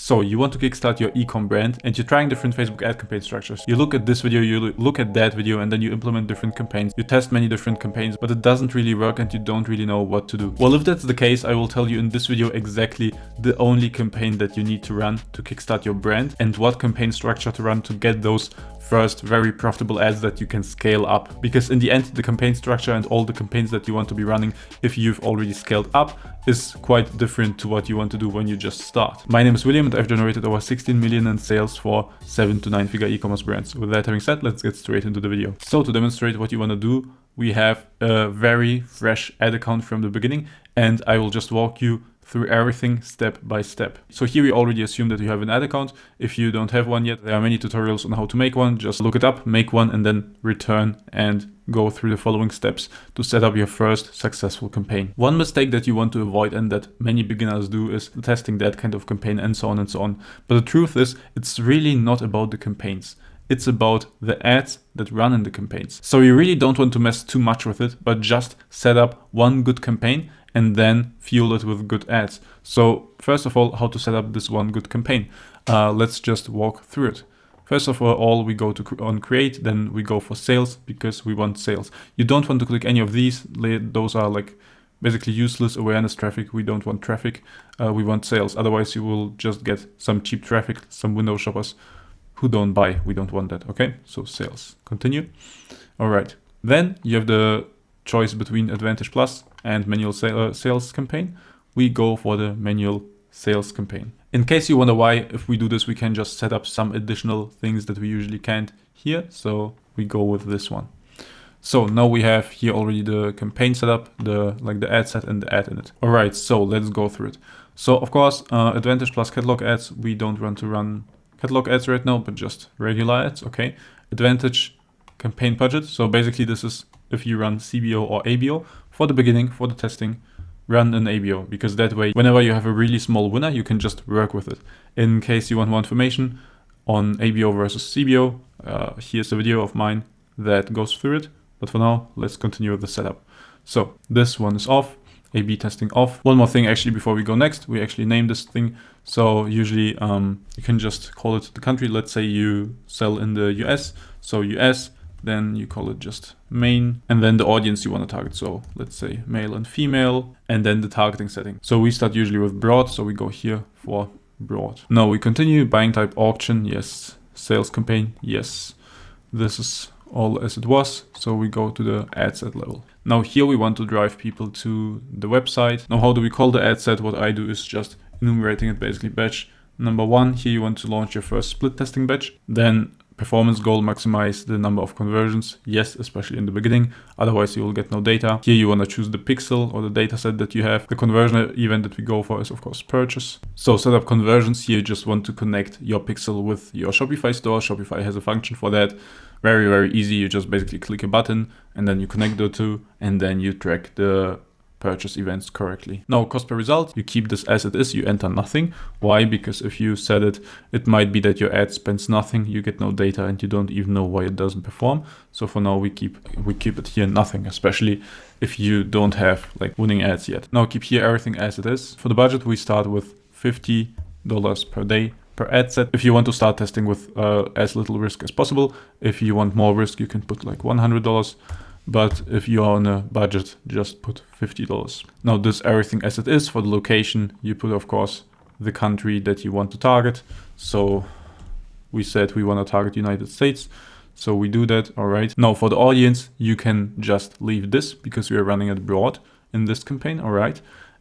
So you want to kickstart your e-com brand and you're trying different Facebook ad campaign structures. You look at this video, you look at that video, and then you implement different campaigns. You test many different campaigns, but it doesn't really work and you don't really know what to do. Well, if that's the case, I will tell you in this video exactly the only campaign that you need to run to kickstart your brand and what campaign structure to run to get those first very profitable ads that you can scale up. Because in the end, the campaign structure and all the campaigns that you want to be running if you've already scaled up is quite different to what you want to do when you just start. My name is William and I've generated over 16 million in sales for 7 to 9 figure e-commerce brands. With that having said, let's get straight into the video. So to demonstrate what you want to do, we have a very fresh ad account from the beginning, and I will just walk you through everything step by step. So here we already assume that you have an ad account. If you don't have one yet, there are many tutorials on how to make one. Just look it up, make one, and then return and go through the following steps to set up your first successful campaign. One mistake that you want to avoid and that many beginners do is testing that kind of campaign and so on and so on. But the truth is, it's really not about the campaigns. It's about the ads that run in the campaigns. So you really don't want to mess too much with it, but just set up one good campaign and then fuel it with good ads. So first of all, how to set up this one good campaign. Let's just walk through it. First of all, we go on create, then we go for sales because we want sales. You don't want to click any of these. Those are like basically useless awareness traffic. We don't want traffic. We want sales. Otherwise you will just get some cheap traffic, some window shoppers who don't buy. We don't want that. Okay, so sales, continue. All right, then you have the choice between Advantage Plus and manual sales campaign. We go for the manual sales campaign. In case you wonder why, if we do this, we can just set up some additional things that we usually can't here. So we go with this one. So now we have here already the campaign set up, the ad set and the ad in it. All right, so let's go through it. So of course, Advantage Plus catalog ads, we don't want to run catalog ads right now, but just regular ads. Okay, Advantage campaign budget. So basically this is if you run CBO or ABO for the beginning, for the testing, run an ABO, because that way, whenever you have a really small winner, you can just work with it. In case you want more information on ABO versus CBO, here's a video of mine that goes through it. But for now, let's continue with the setup. So this one is off, A/B testing off. One more thing actually before we go next, we actually name this thing. So usually you can just call it the country. Let's say you sell in the US, so US, then you call it just main, and then the audience you want to target. So let's say male and female, and then the targeting setting. So we start usually with broad, so we go here for broad. Now we continue, buying type auction, yes. Sales campaign, yes. This is all as it was, so we go to the ad set level. Now here we want to drive people to the website. Now how do we call the ad set? What I do is just enumerating it, basically batch number 1. Here you want to launch your first split testing batch. Then performance goal, maximize the number of conversions. Yes, especially in the beginning, otherwise you will get no data. Here you want to choose the pixel or the data set that you have. The conversion event that we go for is of course purchase. So set up conversions. Here you just want to connect your pixel with your Shopify store. Shopify has a function for that. Very, very easy. You just basically click a button and then you connect the two and then you track the purchase events correctly. Now cost per result, you keep this as it is, you enter nothing. Why? Because if you set it, it might be that your ad spends nothing, you get no data and you don't even know why it doesn't perform. So for now we keep it here nothing, especially if you don't have like winning ads yet. Now keep here everything as it is. For the budget we start with $50 per day per ad set. If you want to start testing with as little risk as possible, if you want more risk you can put like $100. But if you are on a budget, just put $50. Now this everything as it is. For the location, you put of course the country that you want to target. So we said we want to target United States. So we do that, all right. Now for the audience, you can just leave this because we are running it broad in this campaign, all right.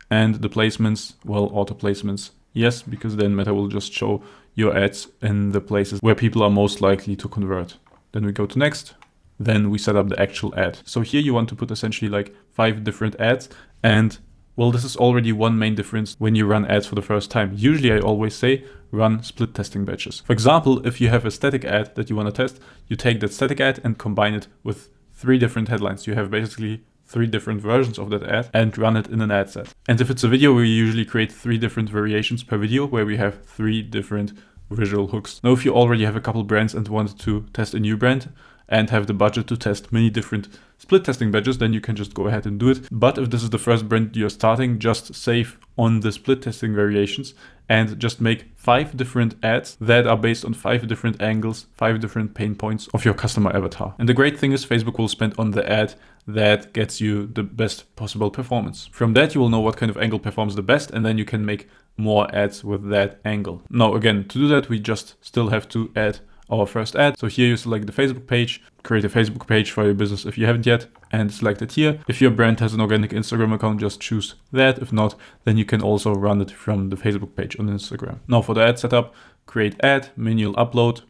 And the placements, well, auto placements, yes, because then Meta will just show your ads in the places where people are most likely to convert. Then we go to next. Then we set up the actual ad. So here you want to put essentially like 5 different ads. And well, this is already one main difference when you run ads for the first time. Usually I always say run split testing batches. For example, if you have a static ad that you want to test, you take that static ad and combine it with 3 different headlines. You have basically 3 different versions of that ad and run it in an ad set. And if it's a video, we usually create 3 different variations per video where we have 3 different visual hooks. Now, if you already have a couple brands and want to test a new brand, and have the budget to test many different split testing batches, then you can just go ahead and do it. But if this is the first brand you're starting, just save on the split testing variations and just make 5 different ads that are based on 5 different angles, 5 different pain points of your customer avatar. And the great thing is Facebook will spend on the ad that gets you the best possible performance. From that, you will know what kind of angle performs the best, and then you can make more ads with that angle. Now, again, to do that, we just still have to add our first ad. So here you select the Facebook page, create a Facebook page for your business if you haven't yet, and select it here. If your brand has an organic Instagram account, just choose that. If not, then you can also run it from the Facebook page on Instagram. Now for the ad setup, create ad, manual upload,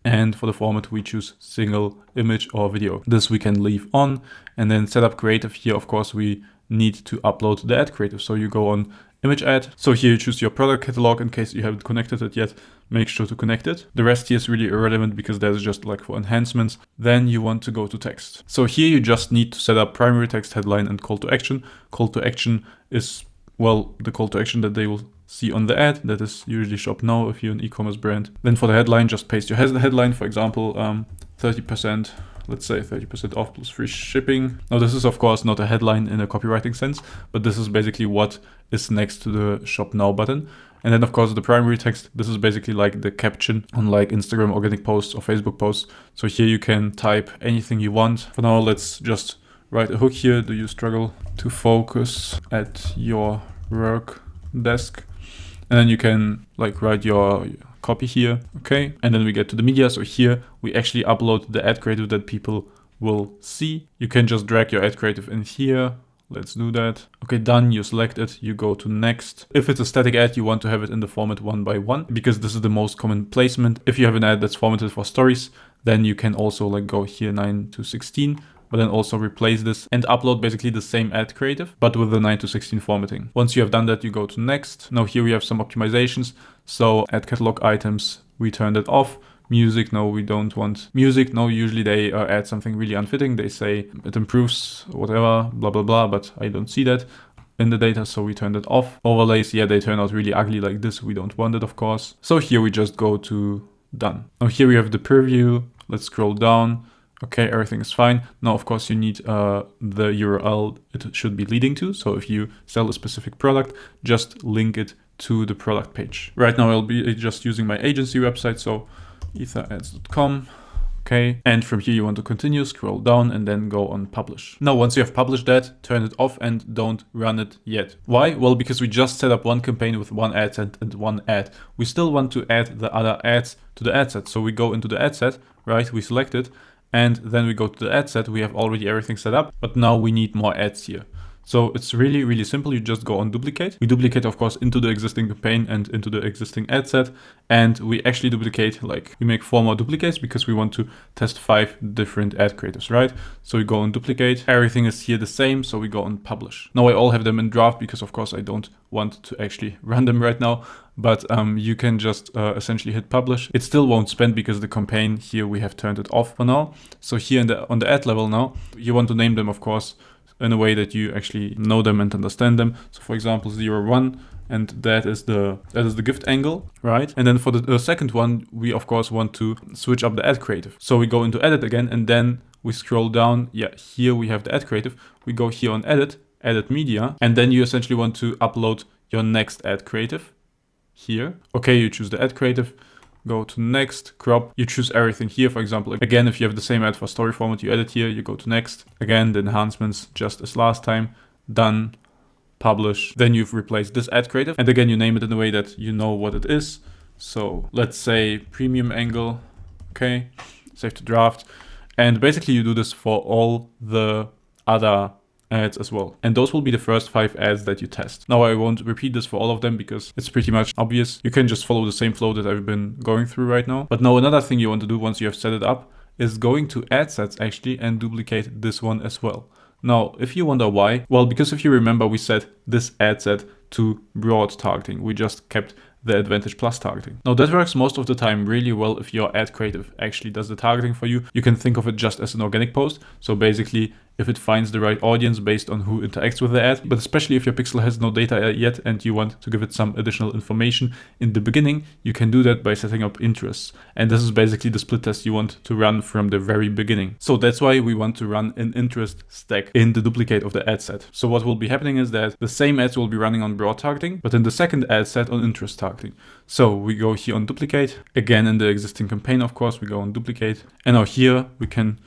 and for the format we choose single image or video. This we can leave on, and then set up creative. Here, of course, we need to upload the ad creative. So you go on image ad. So here you choose your product catalog. In case you haven't connected it yet, make sure to connect it. The rest here is really irrelevant because that's just like for enhancements. Then you want to go to text. So here you just need to set up primary text, headline, and call to action. Call to action is, well, the call to action that they will see on the ad. That is usually shop now if you're an e-commerce brand. Then for the headline, just paste your headline. For example, 30%. Let's say 30% off plus free shipping. Now this is of course not a headline in a copywriting sense, but this is basically what is next to the shop now button. And then of course the primary text, this is basically like the caption on like Instagram organic posts or Facebook posts. So here you can type anything you want. For now, let's just write a hook here. Do you struggle to focus at your work desk? And then you can like write your copy here, okay? And then we get to the media. So here we actually upload the ad creative that people will see. You can just drag your ad creative in here. Let's do that. Okay, done. You select it, you go to next. If it's a static ad, you want to have it in the format 1 by 1 because this is the most common placement. If you have an ad that's formatted for stories, then you can also like go here 9:16, but then also replace this and upload basically the same ad creative, but with the 9:16 formatting. Once you have done that, you go to next. Now here we have some optimizations. So ad catalog items, we turn that off. Music, no, we don't want music. No, usually they add something really unfitting. They say it improves whatever, blah, blah, blah, but I don't see that in the data, so we turn that off. Overlays, yeah, they turn out really ugly like this. We don't want it, of course. So here we just go to done. Now here we have the preview. Let's scroll down. Okay, everything is fine. Now, of course, you need the URL it should be leading to. So if you sell a specific product, just link it to the product page. Right now, I'll be just using my agency website. So etherads.com. Okay, and from here you want to continue, scroll down and then go on publish. Now, once you have published that, turn it off and don't run it yet. Why? Well, because we just set up one campaign with one ad set and one ad. We still want to add the other ads to the ad set. So we go into the ad set, right? We select it and then we go to the ad set. We have already everything set up, but now we need more ads here. So it's really, really simple. You just go on duplicate. We duplicate, of course, into the existing campaign and into the existing ad set. And we actually duplicate, like we make 4 more duplicates because we want to test 5 different ad creatives, right? So we go on duplicate. Everything is here the same. So we go on publish. Now I all have them in draft because, of course, I don't want to actually run them right now. But you can just essentially hit publish. It still won't spend because the campaign here, we have turned it off for now. So here on the ad level now, you want to name them, of course, in a way that you actually know them and understand them. So for example, 01, and that is the gift angle, right? And then for the second one, we of course want to switch up the ad creative. So we go into edit again, and then we scroll down. Yeah, here we have the ad creative. We go here on edit media, and then you essentially want to upload your next ad creative here. Okay, you choose the ad creative. Go to next, crop, you choose everything here. For example, again, if you have the same ad for story format, you edit here, you go to next. Again, the enhancements just as last time, done, publish. Then you've replaced this ad creative. And again, you name it in a way that you know what it is. So let's say premium angle, okay, save to draft. And basically you do this for all the other ads as well. And those will be the first 5 ads that you test. Now I won't repeat this for all of them because it's pretty much obvious. You can just follow the same flow that I've been going through right now. But now another thing you want to do once you have set it up is going to ad sets actually and duplicate this one as well. Now, if you wonder why, well, because if you remember, we set this ad set to broad targeting. We just kept the Advantage Plus targeting. Now that works most of the time really well if your ad creative actually does the targeting for you. You can think of it just as an organic post. So basically, if it finds the right audience based on who interacts with the ad, but especially if your pixel has no data yet and you want to give it some additional information in the beginning, you can do that by setting up interests. And this is basically the split test you want to run from the very beginning. So that's why we want to run an interest stack in the duplicate of the ad set. So what will be happening is that the same ads will be running on broad targeting, but in the second ad set on interest targeting. targeting. So we go here on duplicate. Again, in the existing campaign, of course, we go on duplicate. And now here we can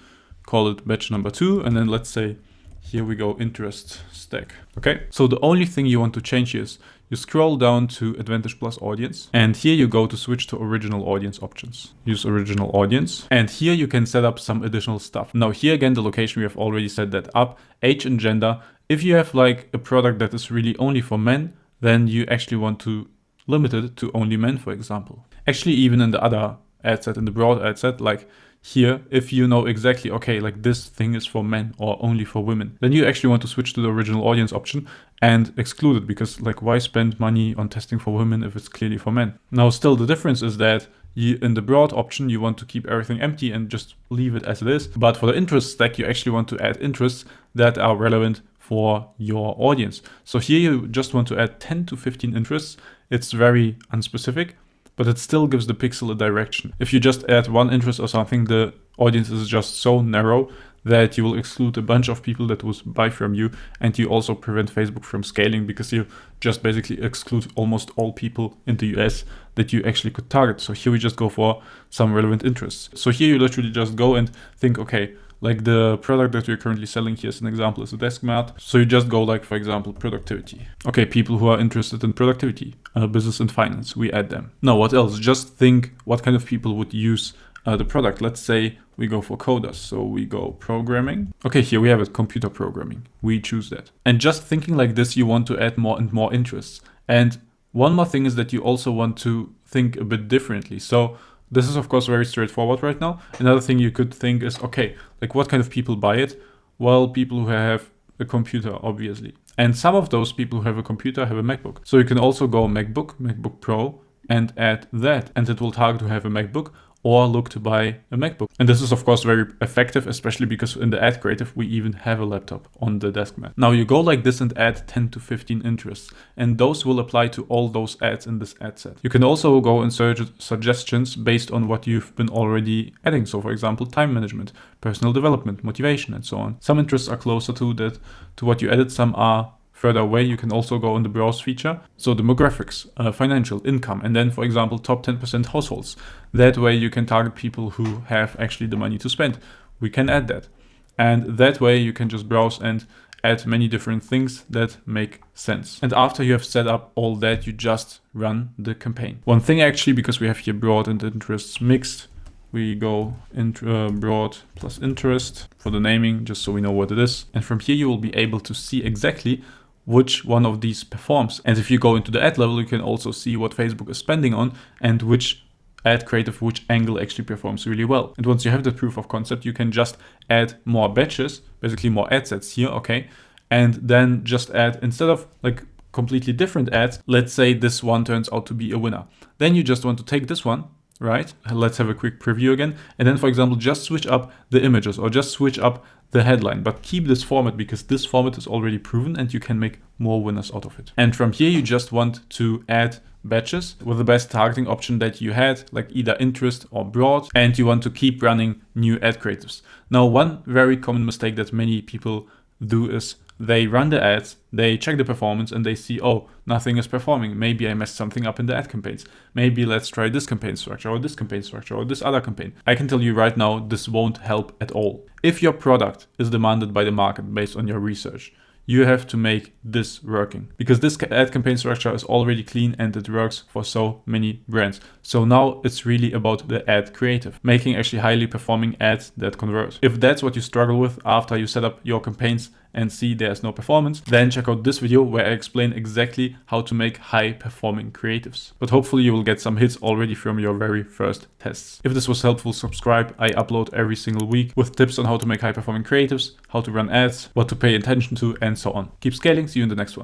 call it batch number 2. And then let's say here we go interest stack. Okay, so the only thing you want to change here is you scroll down to Advantage Plus Audience, and here you go to switch to original audience options. Use original audience, and here you can set up some additional stuff. Now here again, the location, we have already set that up. Age and gender. If you have like a product that is really only for men, then you actually want to limit it to only men, for example. Actually, even in the other ad set, in the broad ad set, like here, if you know exactly, okay, like this thing is for men or only for women, then you actually want to switch to the original audience option and exclude it, because like why spend money on testing for women if it's clearly for men? Now still the difference is that in the broad option, you want to keep everything empty and just leave it as it is. But for the interest stack, you actually want to add interests that are relevant for your audience. So here you just want to add 10 to 15 interests. It's very unspecific, but it still gives the pixel a direction. If you just add one interest or something, the audience is just so narrow that you will exclude a bunch of people that will buy from you, and you also prevent Facebook from scaling, because you just basically exclude almost all people in the US that you actually could target. So here we just go for some relevant interests. So here you literally just go and think, okay, like the product that we're currently selling here as an example is a desk mat. So you just go like, for example, productivity. Okay, people who are interested in productivity, business and finance, we add them. Now, what else? Just think what kind of people would use the product. Let's say we go for coders. So we go programming. Okay, here we have it, computer programming. We choose that. And just thinking like this, you want to add more and more interests. And one more thing is that you also want to think a bit differently. So this is of course very straightforward right now. Another thing you could think is, okay, like what kind of people buy it? Well, people who have a computer, obviously. And some of those people who have a computer have a MacBook. So you can also go MacBook, MacBook Pro, and add that. And it will target to have a MacBook or look to buy a MacBook. And this is of course very effective, especially because in the ad creative, we even have a laptop on the desk mat. Now you go like this and add 10 to 15 interests, and those will apply to all those ads in this ad set. You can also go and search suggestions based on what you've been already adding. So for example, time management, personal development, motivation, and so on. Some interests are closer to what you added, some are further away. You can also go in the browse feature. So demographics, financial, income, and then for example, top 10% households. That way you can target people who have actually the money to spend. We can add that. And that way you can just browse and add many different things that make sense. And after you have set up all that, you just run the campaign. One thing actually, because we have here broad and interests mixed, we go broad plus interest for the naming, just so we know what it is. And from here you will be able to see exactly which one of these performs. And if you go into the ad level, you can also see what Facebook is spending on and which ad creative, which angle actually performs really well. And once you have the proof of concept, you can just add more batches, basically more ad sets here, okay? And then just add, instead of like completely different ads, let's say this one turns out to be a winner. Then you just want to take this one, right? Let's have a quick preview again. And then, for example, just switch up the images or just switch up the headline, but keep this format because this format is already proven and you can make more winners out of it. And from here, you just want to add batches with the best targeting option that you had, like either interest or broad, and you want to keep running new ad creatives. Now, one very common mistake that many people do is they run the ads, they check the performance, and they see, oh, nothing is performing. Maybe I messed something up in the ad campaigns. Maybe let's try this campaign structure or this campaign structure or this other campaign. I can tell you right now, this won't help at all. If your product is demanded by the market based on your research, you have to make this working, because this ad campaign structure is already clean and it works for so many brands. So now it's really about the ad creative, making actually highly performing ads that convert. If that's what you struggle with after you set up your campaigns and see there's no performance, then check out this video where I explain exactly how to make high performing creatives. But hopefully you will get some hits already from your very first tests. If this was helpful, subscribe. I upload every single week with tips on how to make high performing creatives, how to run ads, what to pay attention to, and so on. Keep scaling. See you in the next one.